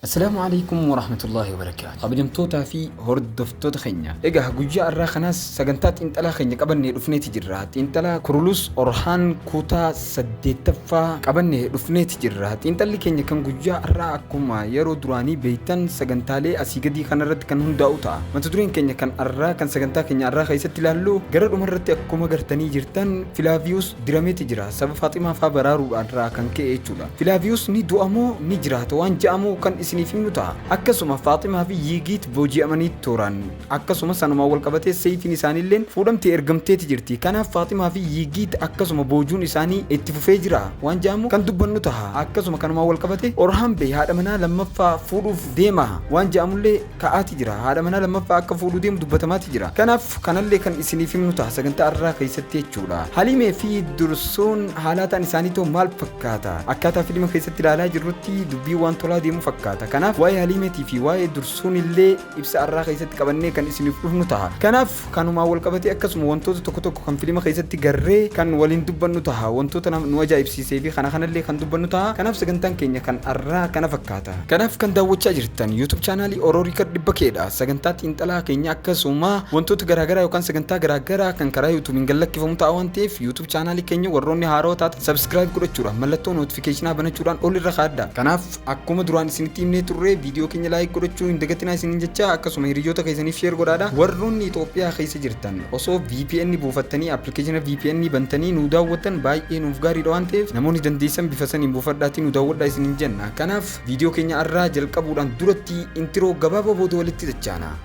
السلام عليكم ورحمة الله وبركاته. قبلمتوتا في هردفتوتا خنيا. إجا جوجا الرا خناس سجنتات إنتلا خنيا قبلني رفنيت جرات إنتلا كرولوس أورهان كوتا سديتفا قبلني رفنيت جرات إنتلا خنيا كان جوجا الرا أكما يرو دراني بيتن سجنتالي أسيجدي خنرت كان هنداوتا. ما تدرين خنيا كان الرا كان سجنتا خنيا الرا خيست لالو جرد مرت أكما جرتني جرتن فيلافيوس دراميت جرا سبب فاطمة فبرارو الرا كان كيتشولا فيلافيوس ني دوامو ني جرات وان جامو كان isiniifin nuta akkasuma Faaximaa fi Yigiit booji'amanii turan akkasuma sanuma wal qabatee sayfiin isaaniilleen fuudhamtee ergamteeti jirti kanaaf Faaximaa fi Yigiit akkasuma boojuun isaanii itti fufee jira waan jaamu kan dubbannu taha akkasuma kanuma wal qabatee Orhaan Bey haadha manaa lammaffaa fuudhuuf deema waan jaamullee ka'aati jira haadha manaa lammaffaa akka fuudhuu deemu dubbatamaati jira kanaaf kanallee kan isiniifin nuta sagantaa irraa keessatti jechuudha Halimee fi Dursuun haalaataan isaanii too maal fakkaata akkaataa fiilma keessatti ilaalaa jirrutti dubbii waan tolaa deemu fakkaata kanaaf waa'ee Halimeetii fi waa'ee Dursuun illee ibsa arraa keessatti qabannee kan isiniif dhufnu taha kanaaf kanuma wal qabatee akkasuma wantoota tokko tokko kan fiilma keessatti garree kan waliin dubbannu taha wantoota nu ajaa'ibsiisee fi kanallee kan dubbannu taha kanaaf sagantaan keenya kan arraa kana fakkaata kanaaf kan daawwachaa jirtan YouTube chaanaalii Oroorikar dhibba keedha sagantaa xiinxalaa keenya akkasuma wantoota garaagaraa yookaan sagantaa garaagaraa kan karaa YouTube hin gallakkifamu ta'a waan ta'eef YouTube chaanaalii keenya warroonni haaroo taatan subscribe godhachuudhaan mallattoo notification banachuudhaan ol irra kaadda kanaaf akkuma duraan isinitti himnee turre video keenya like godhachuu hin dagatinaa isinin jecha akkasuma hiriyoota keessaniif share godhaadha warroonni Itoophiyaa keessa jirtan osoo VPN buufattanii application VPN bantanii nu daawwattan baay'ee nuuf gaariidha waan ta'eef namoonni dandeessan bifa saniin buufadhaatii nu daawwadhaa isinin jenna kanaaf video keenya irraa jalqabuudhaan duratti intro gabaabaa booda walitti dachaana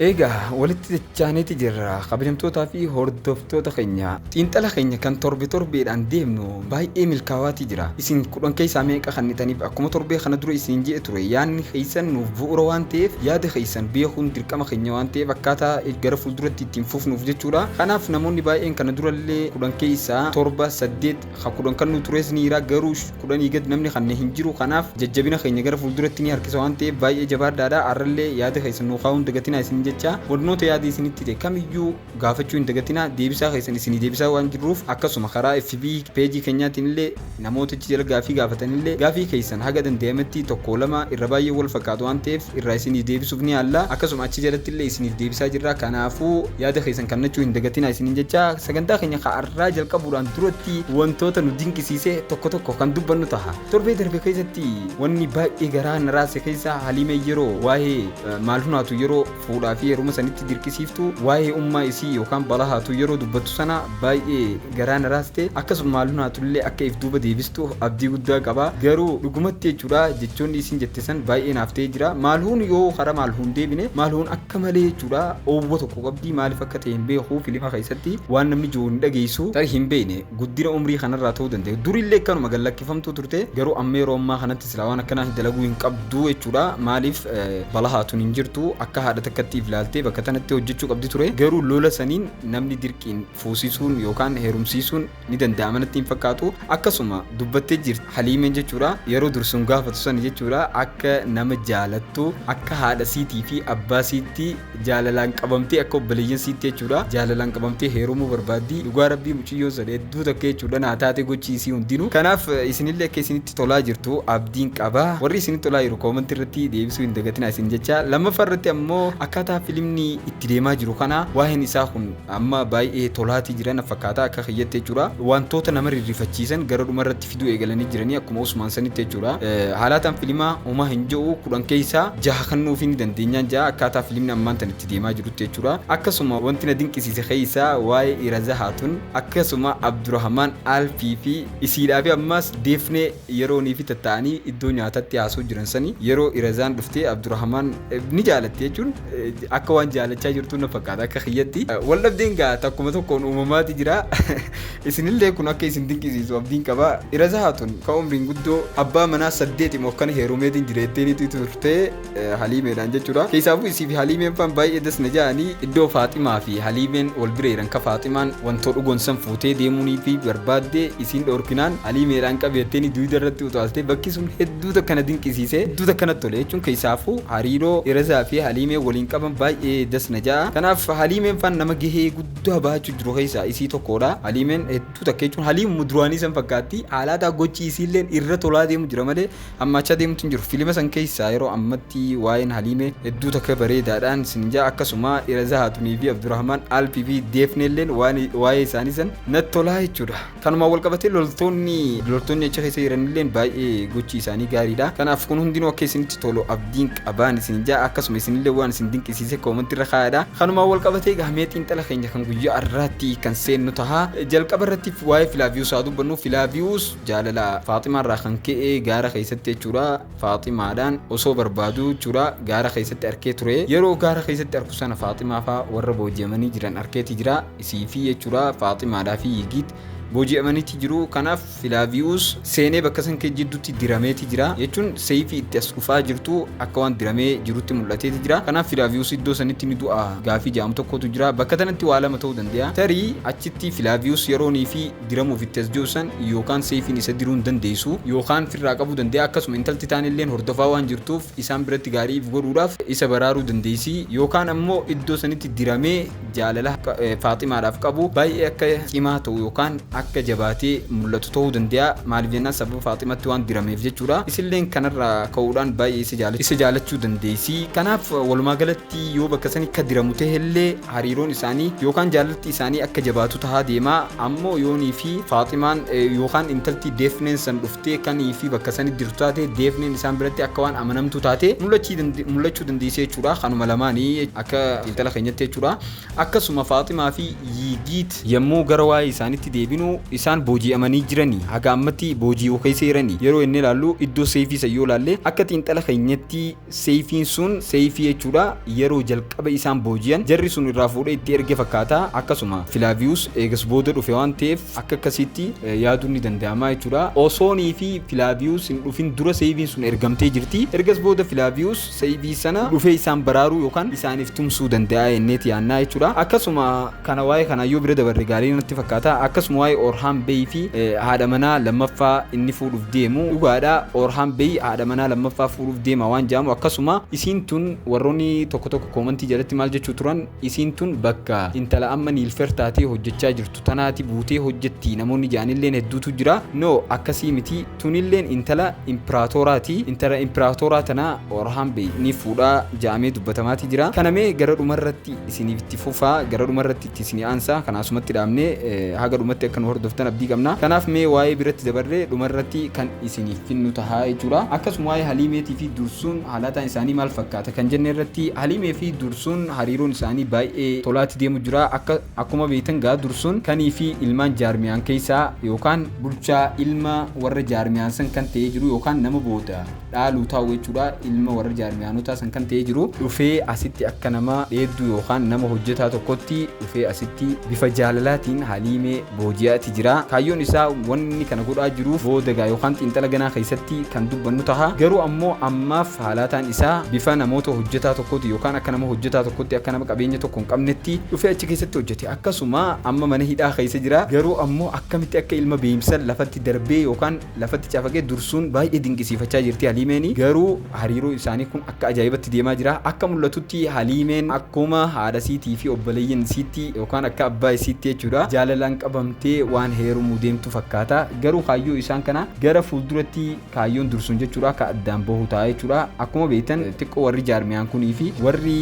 Egaa walitti dachaaneeti jirra qabilamtootaa fi hordoftoota keenya xiinxala keenya kan torbeedhaan deemnu baay'ee milkaawaati jira isin kudhan keessaa meeqa kannitaniif akkuma torbee kana dura isin jee ture yaanni keessan nuuf bu'uura waan ta'eef yaada keessan beekuun dirqama keenya waan ta'eef akkaataa gara fuulduratti ittiin fufnuuf jechuudha kanaaf namoonni baay'een kana durallee kudhan keessaa torba saddeet kudhan kan nu tures niira garuu kudhanii gad namni kan hin jiru kanaaf jajjabina keenya gara fuulduratti ni harkisa waan ta'eef baay'ee jabaadhaadha arrallee yaada keessan nuuf haa'uun dagatinaa isin jecha wantoota yaadii isinitti ta'e kamiyyuu gaafachuu hin dagatinaa deebisaa keessan isinii deebisaa waan jirruuf akkasuma karaa FB peejii keenyaatiin illee namootichi jala gaafii gaafatanillee gaafii keessan haga danda'ametti tokko lama irra baay'ee wal fakkaatu waan ta'eef irraa isinii deebisuuf ni yaalla akkasuma achi jalatti illee isiniif deebisaa jirra kanaafuu yaada keessan kannachuu hin dagatinaa isiniin jecha sagantaa keenya ka'arraa jalqabuudhaan duratti wantoota nu dinqisiise tokko tokko kan dubbannu taha torbee darbe keessatti wanni baay'ee garaa naraase keessa Halimee yeroo waa'ee maal hunaatu yeroo fuudhaa fi yeruma sanitti dirqisiiftu waa'ee ummaa isii yookaan balahaatu yeroo dubbattu sana baay'ee garaa naraaste akkasuma maalunaatullee akka if duuba deebistu abdii guddaa qaba garuu dhugumatti jechuudha jechoonni isin jette san baay'ee naaftee jira maalhuun yoo kara maalhuun deebine maalhuun akka malee jechuudha oowwa tokko qabdii maaliif akka ta'e hin beeku fiilma keessatti waan namni jiru hin dhageessu tarii hin beekne guddina umrii kanarraa ta'uu danda'a durillee kanuma gallakkifamtuu turte garuu amma yeroo ammaa kanatti silaa waan akkanaa dalaguu hin qabdu jechuudha maaliif balahaatuun hin jirtu akka haadha takkatti ilaaltee bakka tanatti hojjechuu qabdi ture garuu lola saniin namni dirqiin fuusisuun yookaan heerumsiisuun ni danda'ama natti hin fakkaatu akkasuma dubbattee jirti Halimeen jechuudha yeroo Dursuun gaafatu san jechuudha akka nama jaalattu akka haadha siitii fi abbaa siitii jaalalaan qabamtee akka obboleeyyan siitii jechuudha jaalalaan qabamtee heerumuu barbaaddi dhugaa rabbii muciyyoo sadii hedduu takka jechuudha naa taate gochiisii hundinuu kanaaf isinillee akka isinitti tolaa jirtu abdiin qaba warri isinitti tolaa jiru koomantii irratti deebisuu hin dagatinaa isin jecha lammaffaa irratti ammoo akkaataa fiilmni itti deemaa jiru kana waa'een isaa kun amma baay'ee tolaatii jiran fakkaata akka xiyyatte jechuudha wantoota nama rirrifachiisan gara dhuma irratti fiduu eegalanii jiranii akkuma Usmaan sanitti jechuudha haalaataan fiilmaa uumaa hin jiru kudhan keessaa jaha kannuuf ni dandeenyaan jaha akkaataa fiilmni ammaan tan itti deemaa jirutti jechuudha akkasuma wanti na dinqisiise keessaa waa'ee Iraza Haatun akkasuma Abdurrahmaan Alfii fi isiidhaa fi ammas deefnee yeroo nii fi tatta'anii iddoo nyaatatti haasoo jiran sanii yeroo Irazaan dhuftee Abdurrahmaan ni jaalatte jechuun akka waan jaalachaa jirtu na fakkaata akka xiyyatti wal dhabdeen gaa takkuma tokkoon uumamaati jira isinillee kun akka isin dinqisiisu abdiin qaba Iraza Haatun kan umriin guddoo abbaa manaa 8 immoo kan heerumeetiin jireetteenitu turte Halimeedhaan jechuudha keessaafuu isii fi Halimeen faan baay'ee dasna ja'anii iddoo Faaximaa fi Halimeen wal bireeran ka Faaximaan wantoo dhugoonsan fuutee deemuunii fi barbaadde isiin dhorkinaan Halimeedhaan qabeetteeni duwida irratti utaaltee bakki sun hedduu takkana dinqisiise hedduu takkana tole jechuun keessaafuu hariiroo Irazaa fi Halimee waliin qaban baay'ee dasna ja'a. Kanaaf Haliimeen fan nama gahee guddaa baachuu jiru keessaa isii tokkodha. Haliimeen hedduu takka jechuun Haliim muduraanii san fakkaatti haalaataa gochi isiilleen irra tolaa deemu jira malee hammaachaa deemutu hin jiru. Fiilima san keessaa yeroo ammatti waa'een Haliimee hedduu takka bareedaadhaan sinjaa akkasuma Iraza Haatunii fi Abdurrahmaan Alpii fi Deefneelleen waa'ee isaanii san natti tolaa jechuudha. Kanuma wal qabatee loltoonni achi keessa jiranilleen baay'ee gochi isaanii gaariidha. Kanaaf kun hundinuu akka isinitti tolu abdiin qabaan sinjaa akkasuma isinillee waan isin dinqisiise koomantii irra kaa'adha. Kanuma wal qabatee gahamee xiinxala keenya kan guyyaa har'aatti kan seennu taha. Jalqaba irratti waa'ee Filaaviyuus haa dubbannu. Filaaviyuus jaalala Faaximaa irraa kan ka'e gaara keessatti jechuudha. Faaximaadhaan osoo barbaadu jechuudha gaara keessatti arkee ture. Yeroo gaara keessatti arku sana Faaximaa fa'aa warra booji'amanii jiran arkeeti jira. Isii fi jechuudha Faaximaadhaa fi Yigiit booji'amaniiti jiru. Kanaaf Filaaviyuus seenee bakka san jidduutti dirameeti jira jechuun seeyfii itti as dhufaa jirtu akka waan diramee jirutti mul'ateeti jira. Kanaaf Filaaviyuus iddoo sanitti ni du'a gaafii jedhamu tokkotu jira. Bakka tanatti waa lama ta'uu danda'a. Tarii achitti Filaaviyuus yeroonii fi diramuuf itti as jiru san yookaan seeyfiin isa diruu hin dandeessu yookaan firraa qabuu danda'a. Akkasuma intalti taanilleen hordofaa waan jirtuuf isaan biratti gaarii godhuudhaaf isa baraaruu dandeessi yookaan ammoo iddoo sanitti diramee jaalala Faaximaadhaaf qabu baay'ee akka cimaa ta'u yookaan akka jabaatee mul'atu ta'uu danda'a. Maaliif jennaan sababa Faaximatti waan dirameef jechuudha. Isilleen kanarraa ka'uudhaan baay'ee isa jaalachuu dandeessi. Kanaaf walumaa galatti yoo bakka sani akka diramu ta'ellee hariiroon isaanii yookaan jaalalli isaanii akka jabaatu tahaa deema. Ammoo yoonii fi Faaximaan yookaan intalti Deefneen san dhuftee kanii fi bakka sani dirtu taate Deefneen isaan biratti akka waan amanamtu taate mul'achuu dandeessee jechuudha. Kanuma lamaanii akka intala keenyatti jechuudha. Akkasuma Faaximaa fi Yigiit yommuu gara waa'ee isaaniitti deebinu isaan booji'amanii jiranii haga ammatti booji'uu keessa jiranii yeroo inni ilaallu iddoo seeyfii sayyoo ilaalle akka xiinxala keenyatti seeyfiin sun seeyfii jechuudha. Yeroo jalqaba isaan booji'an jarri sun irraa fuudhee itti erge fakkaata. Akkasuma Filaaviyuus eegas booda dhufe waan ta'eef akka akkasitti yaaduun ni danda'ama jechuudha. Osoonii fi Filaaviyuus hin dhufin dura seeyfiin sun ergamtee jirti. Ergas booda Filaaviyuus seeyfii sana dhufee isaan baraaruu yookaan isaaniif tumsuu danda'a jenneeti yaannaa jechuudha. Akkasuma kana waa'ee kanaayyoo bira dabarre gaarii natti fakkaata. Akkasuma waa'ee Orhaan Bey fi haadha manaa lammaffaa inni fuudhuuf deemu dhugaadha. Orhaan Bey haadha manaa lammaffaa fuudhuuf deema waan jedhamu. Akkasuma isiin tun warroonni tokko koomantii jalatti maal jechuu turan isiin tun bakka intala amma Niilfer taatee hojjechaa jirtu tanaati buutee hojjetti namoonni jaanilleen hedduutu jira. No akkasii miti tunilleen intala impiraatoraati. Intala impiraatoraa tanaa Orhaan Bey ni fuudhaa jaamee dubbatamaati jira. Kanamee gara dhumarratti isiniif itti fufaa gara dhumarratti itti isinii aansa kanaasumatti dhaabnee haga dhumatti akka nu hordoftan abdii qabna. Kanaaf mee waa'ee biratti dabarree dhumarratti kan isiniif finnu tahaa jechuudha. Akkasuma waa'ee Haliimeetii fi Dursuun haalaataan isaanii maal fakkaata kan jenne irratti Haliimee fi Dursuun hariiroon isaanii baay'ee tolaatti deemu jira. Akkuma beektan gaa Dursuun kanii fi ilmaan jaarmiyaan keessaa yookaan bulchaa ilma warra jaarmiyaan san kan ta'ee jiru yookaan nama booda dhaaluu ta'u jechuudha. Ilma warra jaarmiyaanotaa san kan ta'ee jiru dhufee asitti akka nama dheedduu yookaan nama hojjetaa tokkotti dhufee asitti bifa jaalalaatiin Haliimee booji'aati jira. Kaayyoon isaa wanni kana godhaa jiruuf boodagaa yookaan xiinxala ganaa keessatti kan dubbannu taha. Garuu ammoo ammaaf haalaataan isaa bifa namoota hojjetaa tokkotti yookaan akka nama hojjetaa tokkotti akka nama qabeenya tokko hin qabnetti dhufee achi keessatti hojjete. Akkasuma amma mana hidhaa keessa jira. Garuu ammoo akkamitti akka ilma beeyimsa lafatti darbee yookaan lafatti caafagee Dursuun baay'ee dinqisiifachaa jirti Haliimeeni. Garuu hariiroo isaanii kun akka ajaa'ibatti deemaa jira. Akka mul'atutti Haliimeen akkuma haadha siitii fi obboleeyyan isiitti yookaan akka abbaa isiitti jechuudha. Jaalalaan qabamtee waan heerumuu deemtu fakkaata. Garuu kaayyoo isaan kana gara fuulduratti kaayyoon Dursuun jechuudha akka addaan bahu ta'a jechuudha. Akkuma beektan xiqqoo warri jaarmiyaan kunii fi warri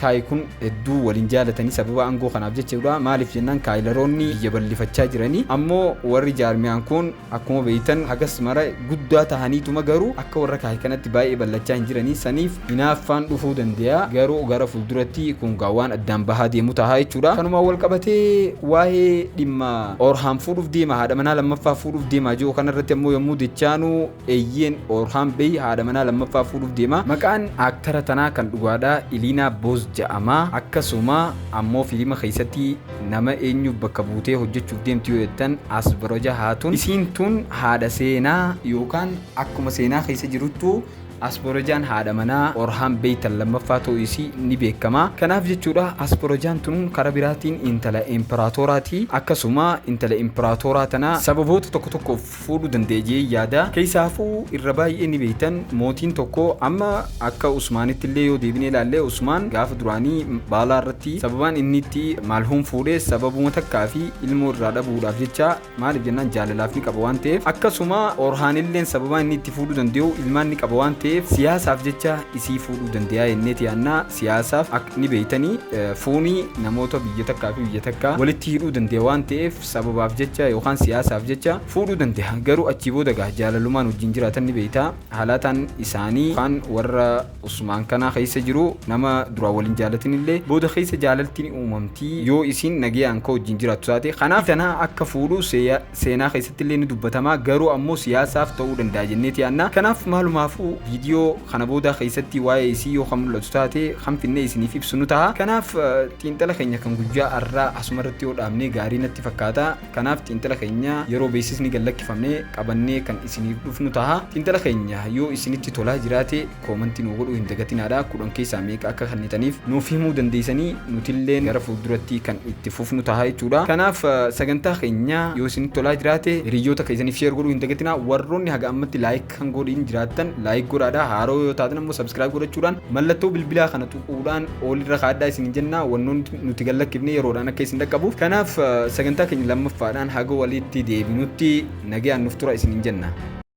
kaayii kun hedduu waliin jaalatanii sababa aangoo kanaaf jechuudha. Maaliif jennaan kaayilaroonni biyya bal'ifachaa jiranii ammoo warri jaarmiyaan kun akkuma beektan hagas mara guddaa tahaniituma garuu akka warra kaayii kanatti baay'ee bal'achaa hin jiranii saniif hinaaffaan dhufuu danda'a. Garuu gara fuulduratti kun gaawwaan addaan bahaa deemu ta'a jechuudha. Kanuma wal qabatee waa'ee dhimma Orhaan fuudhuuf deema haadha manaa lammaffaa fuudhuuf deema jiru kanarratti ammoo yommuu dechaanu eeyyeen Orhaan Bey haadha manaa lammaffaa fuudhuuf deema. Maqaan aaktara tanaa kan dhugaadha Iliinaa Boos jedhama. Akkasuma ammoo fiilima keessatti nama eenyuuf bakka buutee hojjechuuf deemti yoo jettan Asbaroja Haatun isiin tun haadha seenaa yookaan akkuma seenaa keessa jiruttu Asborojaan haadha manaa Orhaan Beeytan lammaffaa ta'uu isii ni beekama. Kanaaf jechuudha Asborojaan tun karaa biraatiin intala imperatoraati. Akkasuma intala imperatoraa tana sababoota tokko fuudhuu dandeeyee yaada. Keessaafuu irra baay'ee ni beektan mootiin tokko amma akka Usmaanitti illee yoo deebinee ilaalle Usmaan gaafa duraanii baalaa irratti sababaan inni itti maalhuun fuudhee sababuma takkaa fi ilmoo irraa dhabuudhaaf jecha maaliif jennaan jaalalaaf ni qaba waan ta'eef akkasuma Orhaan illee sababaan inni itti fuudhuu danda'u ilmaan ni qaba waan ta'eef siyaasaaf jecha isii fuudhuu danda'a jennee tiyaannaa siyaasaaf akka ni beeytanii fuunii namoota biyya takkaa fi biyya takkaa walitti hidhuu danda'a waan ta'eef sababaaf jecha yookaan siyaasaaf jecha fuudhuu danda'a garuu achii booda gaa jaalalumaan wajjin jiraatan ni beeyta haalaataan isaanii kan warra Usmaan kana keessa jiru nama dura waliin jaalatin illee booda keessa jaalaltiin uumamtii yoo isin nagayaan ka wajjin jiraattu taate kanaaf tana akka fuudhu seenaa keessatti illee ni dubbatama garuu ammoo siyaasaaf ta'uu danda'a jennee tiyaannaa kanaaf maalumaafuu viidiyoo kana booda keessatti waa'ee isii yoo kan mul'atu taate kan finnee isiniif ibsinu ta'a kanaaf xiinxala keenya kan guyyaa har'aa asumarratti yoo dhaabnee gaarii natti fakkaata kanaaf xiinxala keenya yeroo beeksisni gallakkifamnee qabannee kan isiniif dhufnu ta'a xiinxala keenya yoo isinitti tolaa jiraate koomantii nu godhuu hin dagatinaadha 10 keessaa meeqa akka kannitaniif nuuf himuu dandeessanii nutillee gara fuulduratti kan itti fufnu ta'a jechuudha kanaaf sagantaa keenya yoo isinitti tolaa jiraate hiriyoota keessaniif sheer godhuu hin dagatinaa warroonni haga ammatti laayik kan godhin jiraattan laayik godhaadha haaroo yoo taatan ammoo sabskiraayib godhachuudhaan mallattoo bilbilaa kana tuquudhaan olirra kaaddaa isin jenna wannoonni nuti gallakkifne yeroodhaan akka isin dhaqqabuuf kanaaf sagantaa keenya lammaffaadhaan haga walitti deebinutti nagayaan nuuf tura isin jenna